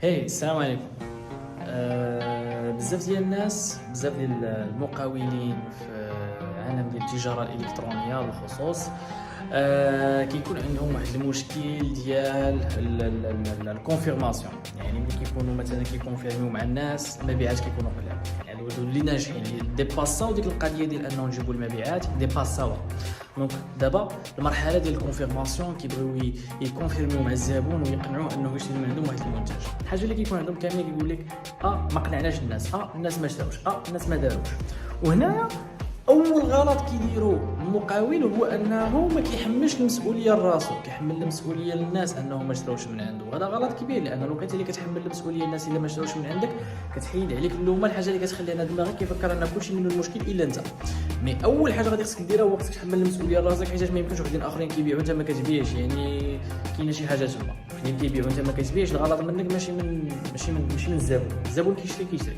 السلام عليكم. بزاف ديال الناس، بزاف ديال المقاولين في عالم ديال التجاره الالكترونيه بالخصوص كيكون عندهم واحد المشكل ديال الكونفيرماسيون. يعني ملي كيكونوا مثلا كيكونفيرميو مع الناس المبيعات كيكونوا قلال، يعني هادو اللي ناجحين اللي ديباساو ديك القضيه ديال انهم نجيبوا المبيعات ديباساوها. دونك دابا المرحله ديال الكونفيرماسيون كيبغيو يكونفيرميو مع الزبون ويقنعوه انه يشري من عندهم واحد المنتج. الحاجه اللي كيكون عندهم كاملين كيقول لك ما قنعناش الناس، الناس ما شراوش، الناس ما داروش. وهنايا اول غلط كيديروا المقاول هو انه ما كيحملش المسؤوليه لراسو، كيحمل المسؤوليه للناس انهم ما شراوش من عنده. هذا غلط كبير، لان لو كنت اللي كتحمل المسؤوليه للناس الا ما شراوش من عندك كتحيد عليك اللومه، الحاجه اللي كتخلي انا دماغك كيفكر ان كلشي منه المشكل الا انت. مي اول حاجه غادي خصك ديرها هو خصك تحمل المسؤوليه لراسك، حيت ما يمكنش وحدين اخرين كيبيعوا انت ما كتبيعش، يعني كاينه شي حاجه تما. وحدين كيبيعوا انت ما كتبيعش، الغلط منك ماشي من الزبون. الزبون كيشري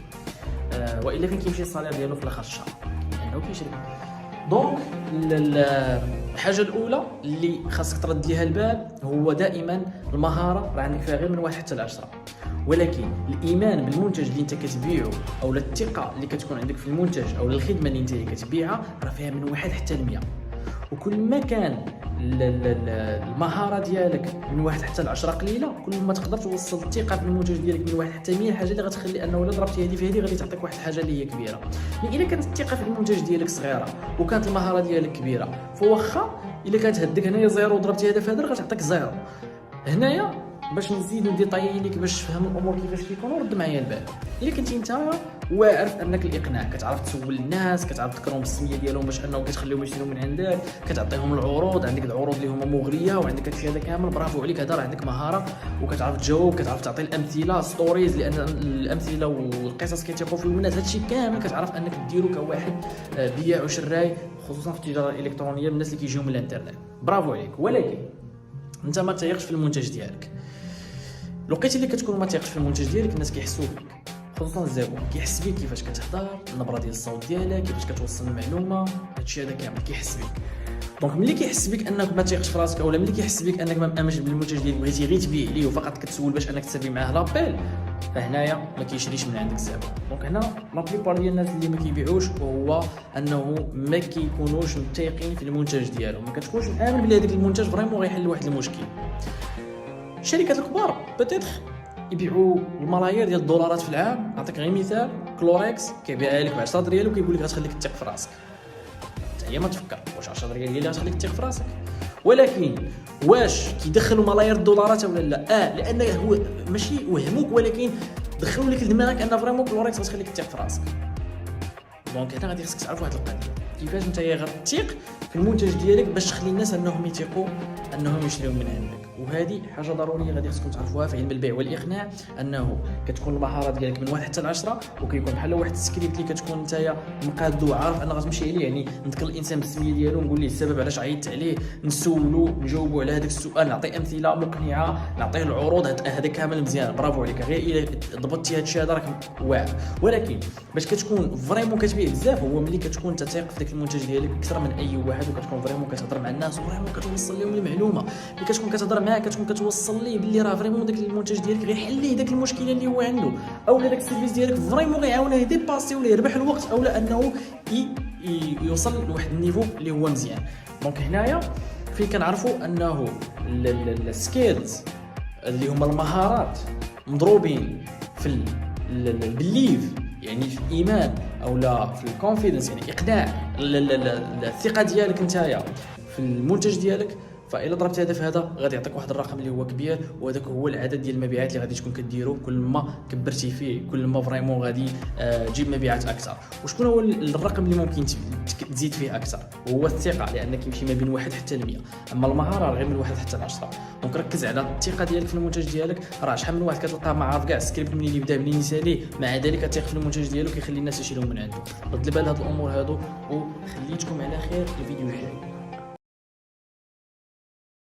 والا فين كيمشي الصالير ديالو في الاخر الشهر، لانه كيشري. دونك الحاجه الاولى اللي خاصك ترد ليها البال هو دائما المهاره راه عندك فيها غير من 1 حتى 10، ولكن الايمان بالمنتج اللي انت كتبيعه او الثقه اللي كتكون عندك في المنتج او الخدمه اللي انت كتبيعها راه فيها من 1 حتى 100. وكل ما كان المهاره ديالك من 1 حتى 10 قليله، كل ما تقدر توصل الثقه في المنتج ديالك من 1 حتى 100، الحاجه اللي غتخلي انه الا ضربتي هذه في هذه غادي تعطيك واحد الحاجه اللي هي كبيره. مي الا كانت الثقه في المنتج ديالك صغيره وكانت المهاره ديالك كبيره، فواخا الا كانت هدك هنايا زيرو وضربتي هذا في هذا غتعطيك زيرو. هنايا باش نزيد نديطايي لك باش تفهم الامور كيفاش كيكونوا، رد معايا البال. الا كنتي انت واعرف انك الاقناع، كتعرف تسول الناس، كتعرف تذكرهم بالسميه ديالهم باش انهم كتخليهم يشريو من عندك، كتعطيهم العروض، عندك العروض اللي هما مغريه وعندك هادشي هذا كامل، برافو عليك، هذا راه عندك مهاره. وكتعرف تجاوب، كتعرف تعطي الامثله ستوريز، لان الامثله والقصص كيتيقوا فيهم الناس، هادشي كامل كتعرف انك ديرو كواحد بياع وشراي، خصوصا في التجاره الالكترونيه الناس اللي كيجيو من الانترنت. برافو عليك. ولكن انت ما تيقش في المنتج ديالك. لقيتي اللي كتكون ما تيقش في المنتج ديالك، الناس كيحسوا بك، خصوصا الزبون كيحس بك، كيفاش كتهضر، النبره ديال الصوت ديالك، كيفاش كتوصل المعلومه، هادشي هذا كامل كيحس بك. دونك ملي كيحس بك انك ما تيقش في راسك، اولا ملي كيحس بك انك ما مامنش بالمنتج ديالك، بغيتي غير تبيع ليه وفقط كتسول باش انك تسري معاه لابيل، فهنايا ما كيشريش من عندك الزبون. دونك هنا لا بليبار ديال الناس اللي ما كيبيعوش هو انه ما كيكونوش متيقين في المنتج ديالهم، ما كتكونش مآمن بلي هذاك المنتج فريمون غيحل واحد المشكل. الشركات الكبار بتيتر يبيعوا الملايير ديال الدولارات في العام. نعطيك غير مثال، كلوريكس كيبيعها لك ب 10 ريال وكيقول لك غتخليك تثق في راسك. حتى هي ما تفكر واش 10 ريال هي اللي غتخليك تثق في راسك، ولكن واش كيدخلوا ملايير الدولارات ولا لا؟ لان هو ماشي وهموك، ولكن دخلوا لك لدماغك ان فريمون كلوريكس غتخليك تثق في راسك. دونك هنا غادي خصك تعرف واحد القضيه، كيفاش انت غتثق في المنتج ديالك باش تخلي الناس انهم يثقوا انهم يشريو من عندك. وهذه حاجه ضروريه غادي خصكم تعرفوها في علم البيع والاقناع، انه كتكون المهاره ديالك من 1 حتى 10، وكيكون بحال واحد السكريبت اللي كتكون نتايا مقادو عارف ان غتمشي عليه. يعني نذكر الانسان بالسميه ديالو، نقول ليه السبب علاش عيطت عليه، نسولو، نجاوبوا على هذاك السؤال، نعطي امثله مقنعه، نعطيه العروض، هذا كامل مزيان، برافو عليك. غير الا ضبطتي هذا الشيء هذا راك واعر. ولكن باش كتكون فريمون كتبيع بزاف هو ملي كتكون تثق في ذاك المنتج ديالك اكثر من اي واحد، وكتكون فريمون كتهضر مع الناس وفريمون كتوصل لهم المعلومه. ملي كتكون كتهضر معاه كتكون كتوصل ليه باللي راه فريمون داك المنتج ديالك غيحل ليه داك المشكله اللي هو عنده، او داك السيرفيس ديالك فريمون غيعاونه يديباسي ولا يربح الوقت، اولا انه يوصل لواحد النيفو اللي هو مزيان. دونك هنايا فين كنعرفوا انه السكيلز اللي هما المهارات مضروبين في البليف، يعني في الايمان او لا في الكونفيدنس، يعني اقناع الثقه ديالك نتايا في المنتج ديالك. فإلا ضربت هذا في هذا غادي يعطيك واحد الرقم اللي هو كبير، وهذاك هو العدد ديال المبيعات اللي غادي تكون كديرو. كل ما كبرتي فيه كل ما فريمون غادي تجيب مبيعات اكثر. وشكون هو الرقم اللي ممكن تزيد فيه اكثر؟ هو الثقه، لان كيمشي ما بين 1 حتى 100. اما المهاره غير من 1 حتى 10. دونك ركز على الثقه ديالك في المنتج ديالك. راه شحال من واحد كتلقاه ما عارف كاع السكريبت منين يبدا منين يسالي، مع ذلك كتيق في المنتج ديالو كيخلي الناس يشريو من عنده. رد البال هاد الامور هادو، وخليتكم على خير الفيديو الجاي.